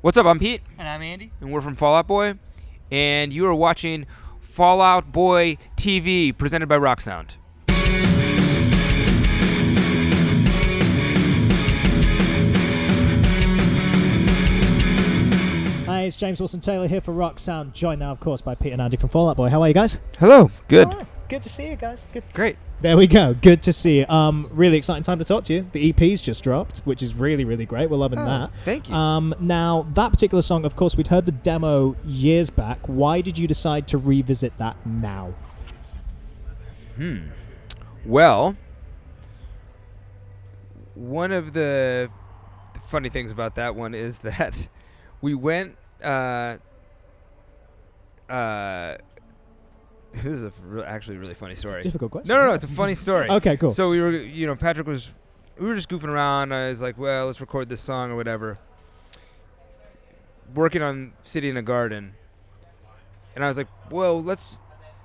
What's up? I'm Pete. And I'm Andy. And we're from Fall Out Boy. And you are watching Fall Out Boy TV, presented by Rock Sound. Hi, it's James Wilson-Taylor here for Rock Sound, joined now, of course, by Pete and Andy from Fall Out Boy. How are you guys? Hello. Good. Oh, good to see you guys. Good. Great. There we go. Good to see you. Really exciting time to talk to you. The EP's just dropped, which is really, really great. We're loving that. Thank you. Now, that particular song, of course, we'd heard the demo years back. Why did you decide to revisit that now? Well, one of the funny things about that one is that we went... this is actually a really funny story. Difficult question. No, it's a funny story. Okay, cool. So we were, Patrick we were just goofing around. I was like, well, let's record this song or whatever. Working on City in a Garden. And I was like, well,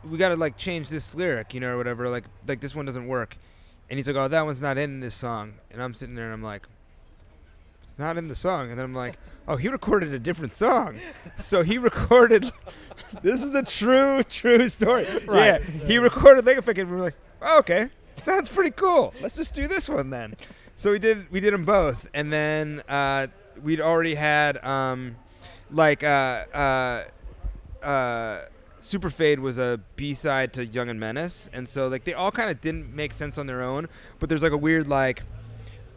we got to like change this lyric, or whatever. Like this one doesn't work. And he's like, oh, that one's not in this song. And I'm sitting there and I'm like, it's not in the song. And then I'm like, oh, he recorded a different song. So he recorded... This is the true story. Right. Yeah, he recorded Lego Fic, and we were like, oh, okay, sounds pretty cool. Let's just do this one then. So we did them both, and then we'd already had Super Fade was a B-side to Young and Menace, and so like they all kind of didn't make sense on their own, but there's like a weird like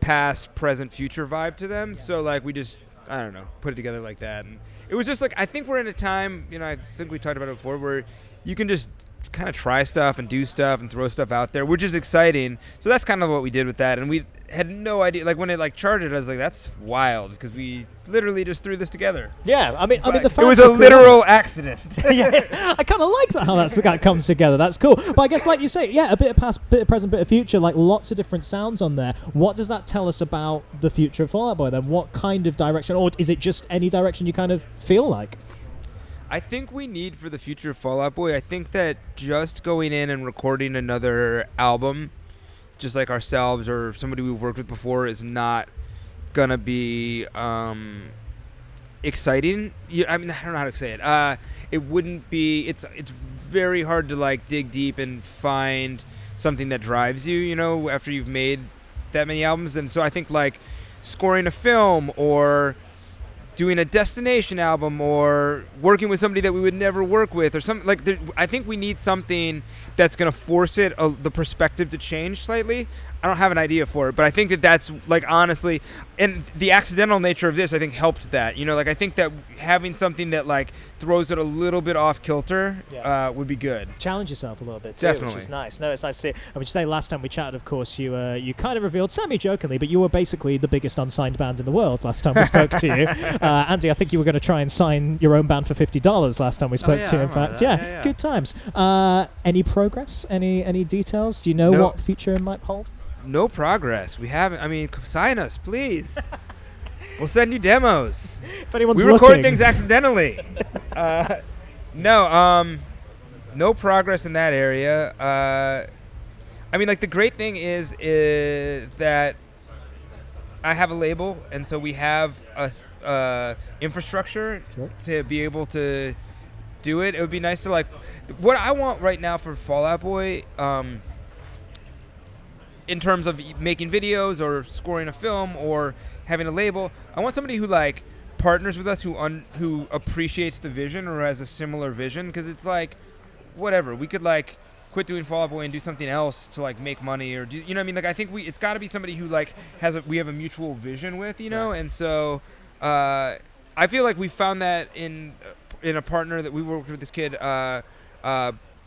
past, present, future vibe to them. So like we just, I don't know, put it together like that. And it was just like, I think we're in a time, I think we talked about it before, where you can just kind of try stuff and do stuff and throw stuff out there, which is exciting. So that's kind of what we did with that. And we had no idea, like when it like charted, I was like, that's wild, because we literally just threw this together. Yeah, I mean, the fact it was a literal accident. Yeah, I kind of like that, how that comes together. That's cool. But I guess, like you say, yeah, a bit of past, bit of present, bit of future, like lots of different sounds on there. What does that tell us about the future of Fall Out Boy then? What kind of direction, or is it just any direction you kind of feel like? I think we need for the future of Fall Out Boy, I think that just going in and recording another album, just like ourselves or somebody we've worked with before, is not going to be exciting. I mean, I don't know how to say it. It wouldn't be, it's very hard to like dig deep and find something that drives you, after you've made that many albums. And so I think like scoring a film or doing a destination album or working with somebody that we would never work with or something like I think we need something that's going to force the perspective to change slightly. I don't have an idea for it, but I think that's like, honestly, and the accidental nature of this, I think, helped that. Like I think that having something that like throws it a little bit off kilter would be good. Challenge yourself a little bit too, Definitely. Which is nice. No, it's nice to see. I would say last time we chatted, of course, you kind of revealed, semi-jokingly, but you were basically the biggest unsigned band in the world last time we spoke to you. Andy, I think you were going to try and sign your own band for $50 last time we spoke to you, in fact. Yeah, good times. Any progress? Any details? Do you know what future might hold? No progress. We haven't. I mean, sign us, please. We'll send you demos. If anyone's we record things accidentally. No progress in that area. I mean, like the great thing is that I have a label, and so we have a infrastructure to be able to do it. It would be nice to like. What I want right now for Fall Out Boy. In terms of making videos or scoring a film or having a label, I want somebody who like partners with us, who appreciates the vision or has a similar vision, because it's like, whatever, we could like quit doing Fall Out Boy and do something else to like make money or do, you know what I mean? Like I think it's got to be somebody who like we have a mutual vision with, and so I feel like we found that in a partner that we worked with this kid.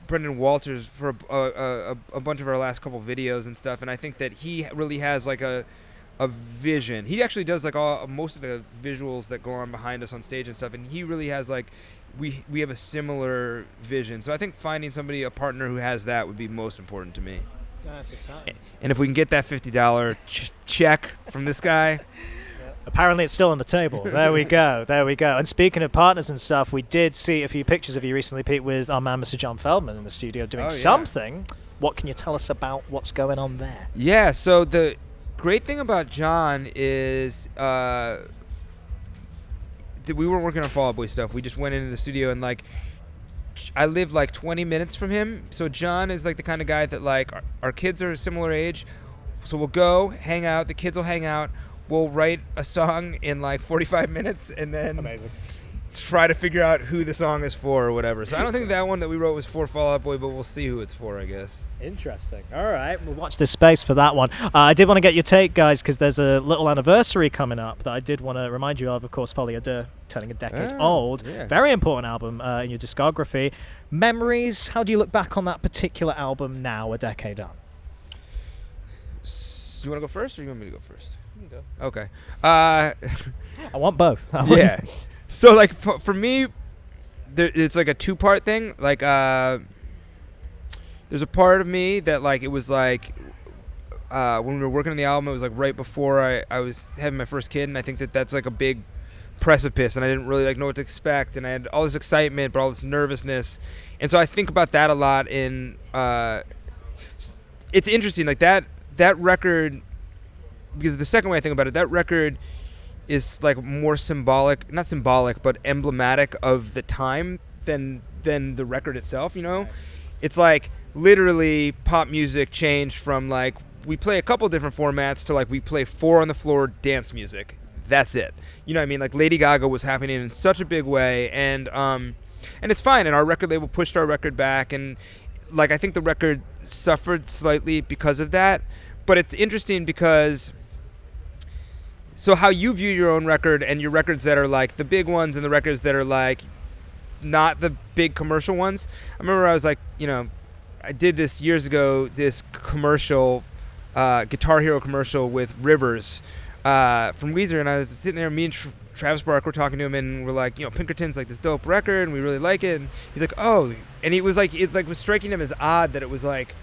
Brendan Walters for a bunch of our last couple videos and stuff, and I think that he really has like a vision. He actually does like most of the visuals that go on behind us on stage and stuff, and he really has like we have a similar vision. So I think finding somebody, a partner who has that, would be most important to me. That's exciting. And if we can get that $50 check from this guy. Apparently it's still on the table. There we go. And speaking of partners and stuff, we did see a few pictures of you recently, Pete, with our man, Mr. John Feldmann, in the studio doing something. What can you tell us about what's going on there? Yeah, so the great thing about John is we weren't working on Fall Out Boy stuff. We just went into the studio and like I live like 20 minutes from him. So John is like the kind of guy that like our kids are a similar age. So we'll go hang out. The kids will hang out. We'll write a song in like 45 minutes and then Amazing. try to figure out who the song is for or whatever. So I don't think that one that we wrote was for Fall Out Boy, but we'll see who it's for, I guess. Interesting. All right, we'll watch this space for that one. I did want to get your take, guys, because there's a little anniversary coming up that I did want to remind you of. Of course, Folie À Deux, turning a decade old. Yeah. Very Very important album in your discography. Memories, how do you look back on that particular album now, a decade on? Do you want to go first or you want me to go first? You can go. Okay. I want both. Yeah. So, like, for me, it's like a two-part thing. Like, there's a part of me that, like, it was like, when we were working on the album, it was like right before I was having my first kid, and I think that's like a big precipice, and I didn't really like know what to expect, and I had all this excitement, but all this nervousness, and so I think about that a lot. It's interesting, like that record, because the second way I think about it, that record is like more symbolic, not symbolic, but emblematic of the time than the record itself, you know? Right. It's like literally pop music changed from like we play a couple different formats to like we play 4 on the floor dance music. That's it. You know what I mean? Like Lady Gaga was happening in such a big way, and it's fine, and our record label pushed our record back, and like I think the record suffered slightly because of that. But it's interesting because so how you view your own record and your records that are like the big ones and the records that are like not the big commercial ones. I remember I was like, you know, I did this years ago, this commercial, Guitar Hero commercial with Rivers from Weezer, and I was sitting there, me and Travis Barker were talking to him, and we're like, you know, Pinkerton's like this dope record, and we really like it, and he's like, oh, and he was like, it like was striking him as odd that it was like,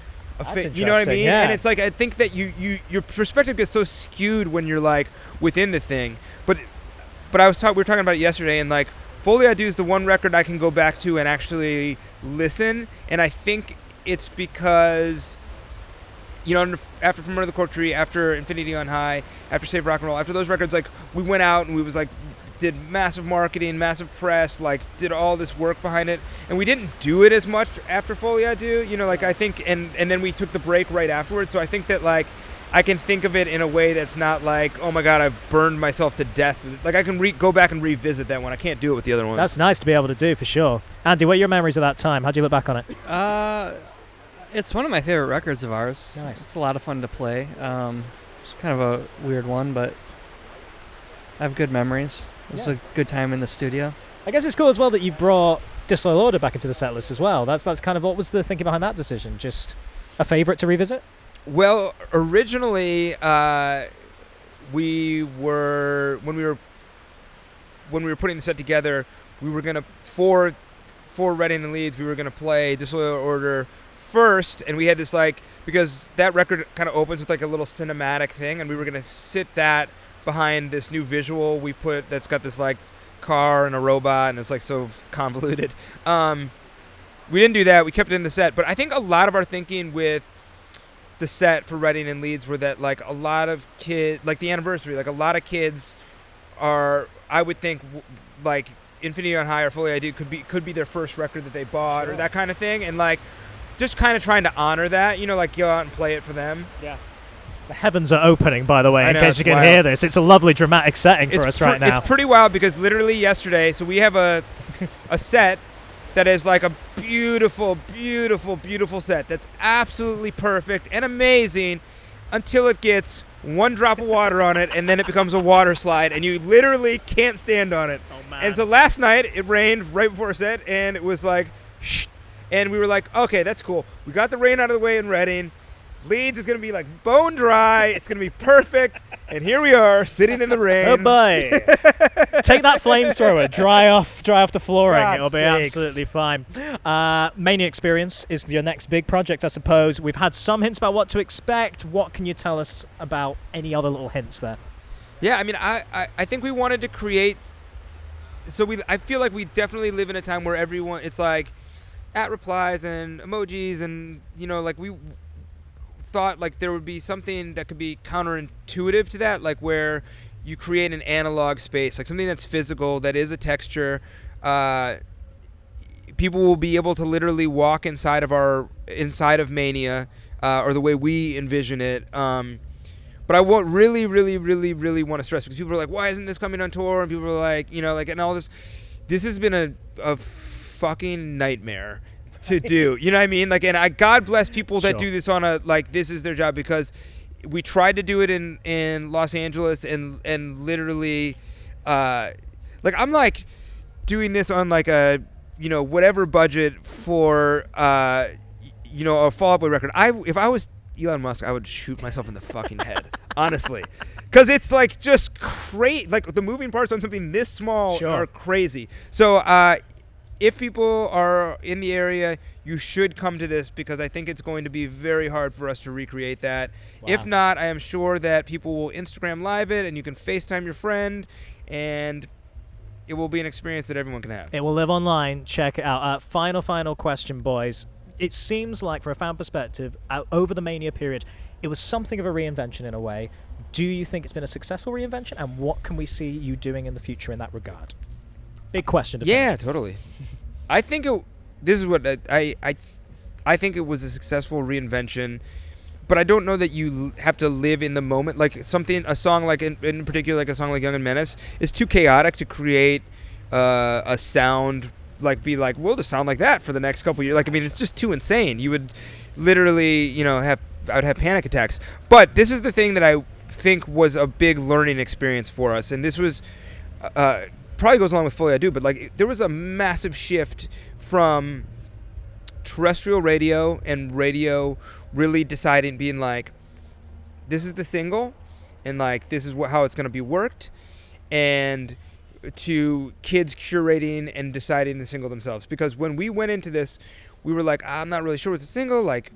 you know what I mean? Yeah. And it's like, I think that your perspective gets so skewed when you're like within the thing, but we were talking about it yesterday, and like Folie À Deux is the one record I can go back to and actually listen, and I think it's because, you know, after From Under the Cork Tree, after Infinity on High, after Save Rock and Roll, after those records, like we went out and we was like did massive marketing, massive press, like did all this work behind it, and we didn't do it as much after Folie À Deux, you know, like I think, and then we took the break right afterwards, so I think that like I can think of it in a way that's not like, oh my god, I've burned myself to death. Like I can go back and revisit that one. I can't do it with the other one. That's nice to be able to do, for sure. Andy, what are your memories of that time? How do you look back on it? It's one of my favorite records of ours. Nice. It's a lot of fun to play. It's kind of a weird one, but I have good memories. It was a good time in the studio. I guess it's cool as well that you brought Disloyal Order back into the set list as well. That's kind of, what was the thinking behind that decision? Just a favorite to revisit? Well, originally, we were when we were putting the set together, we were gonna for Reading and Leeds, we were gonna play Disloyal Order first, and we had this like, because that record kind of opens with like a little cinematic thing, and we were gonna sit that behind this new visual we put that's got this like car and a robot, and it's like so convoluted. We didn't do that. We kept it in the set, but I think a lot of our thinking with the set for Reading and Leeds were that like a lot of kids, like the anniversary, like a lot of kids are, I would think, like Infinity on High or Folie À Deux could be their first record that they bought, or that kind of thing, and like just kind of trying to honor that, you know, like go out and play it for them. Yeah. The heavens are opening, by the way, I in know, case you can wild. hear this. It's a lovely dramatic setting for us right now. It's pretty wild because literally yesterday, so we have a set that is like a beautiful, beautiful, beautiful set that's absolutely perfect and amazing until it gets one drop of water on it, and then it becomes a water slide, and you literally can't stand on it. Oh, man. And so last night it rained right before our set, and it was like, shh. And we were like, okay, that's cool. We got the rain out of the way in Reading. Leeds is going to be like bone dry. It's going to be perfect. And here we are sitting in the rain. Oh boy. Take that flamethrower, dry off the flooring. God's It'll be sakes. absolutely fine. Mania Experience is your next big project, I suppose. We've had some hints about what to expect. What can you tell us about any other little hints there? Yeah, I mean, I think we wanted to create. So I feel like we definitely live in a time where everyone, it's like at replies and emojis, and you know, like we thought like there would be something that could be counterintuitive to that, like where you create an analog space, like something that's physical, that is a texture. People will be able to literally walk inside of Mania, or the way we envision it. But I won't really want to stress, because people are like, why isn't this coming on tour? And people are like, and all this. This has been a fucking nightmare to do. You know what I mean? Like, and God bless people that do this on this is their job, because we tried to do it in Los Angeles, and literally, I'm like doing this on like a, whatever budget for, a Fall Out Boy record. If I was Elon Musk, I would shoot myself in the fucking head, honestly. Because it's like just crazy. Like the moving parts on something this small are crazy. So if people are in the area, you should come to this, because I think it's going to be very hard for us to recreate that. Wow. If not, I am sure that people will Instagram Live it, and you can FaceTime your friend, and it will be an experience that everyone can have. It will live online. Check it out. Final question, boys. It seems like, from a fan perspective, over the Mania period, it was something of a reinvention in a way. Do you think it's been a successful reinvention, and what can we see you doing in the future in that regard? Big question to finish. Totally. I think this is what I think it was a successful reinvention, but I don't know that you have to live in the moment. Like a song like in particular, like a song like Young and Menace, is too chaotic to create a sound. Like, be like, we'll just sound like that for the next couple years. Like, I mean, it's just too insane. You would literally, I would have panic attacks. But this is the thing that I think was a big learning experience for us. And this was, probably goes along with Folie À Deux, but like, there was a massive shift from terrestrial radio and radio really being like, this is the single, and like, this is how it's going to be worked. And to kids curating and deciding the single themselves. Because when we went into this, we were like, I'm not really sure what's a single. Like,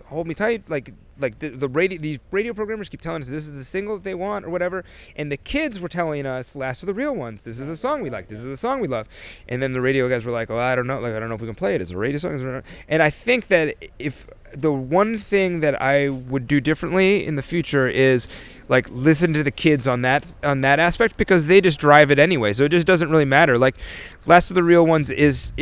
hold me tight. Like these radio programmers keep telling us this is the single that they want or whatever. And the kids were telling us, last of the real ones. This is the song we like. This is the song we love. And then the radio guys were like, I don't know. Like, I don't know if we can play it. It's a radio song. And I think that if the one thing that I would do differently in the future is like listen to the kids on that aspect, because they just drive it anyway. So it just doesn't really matter. Like, Last of the Real Ones is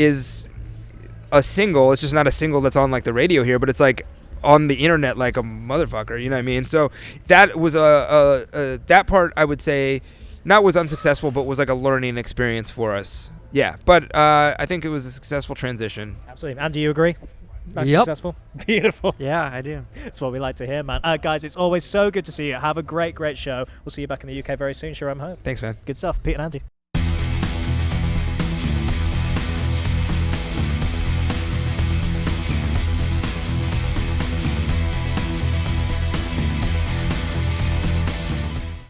a single. It's just not a single that's on like the radio here, but it's like on the internet like a motherfucker, you know what I mean? So that was that part, I would say, not was unsuccessful, but was like a learning experience for us. Yeah, but I think it was a successful transition. Absolutely. And do you agree? That's Yep. successful. Beautiful. Yeah, I do. That's what we like to hear, man. Guys, it's always so good to see you. Have a great show. We'll see you back in the UK very soon. Sure, I'm home. Thanks, man. Good stuff. Pete and Andy.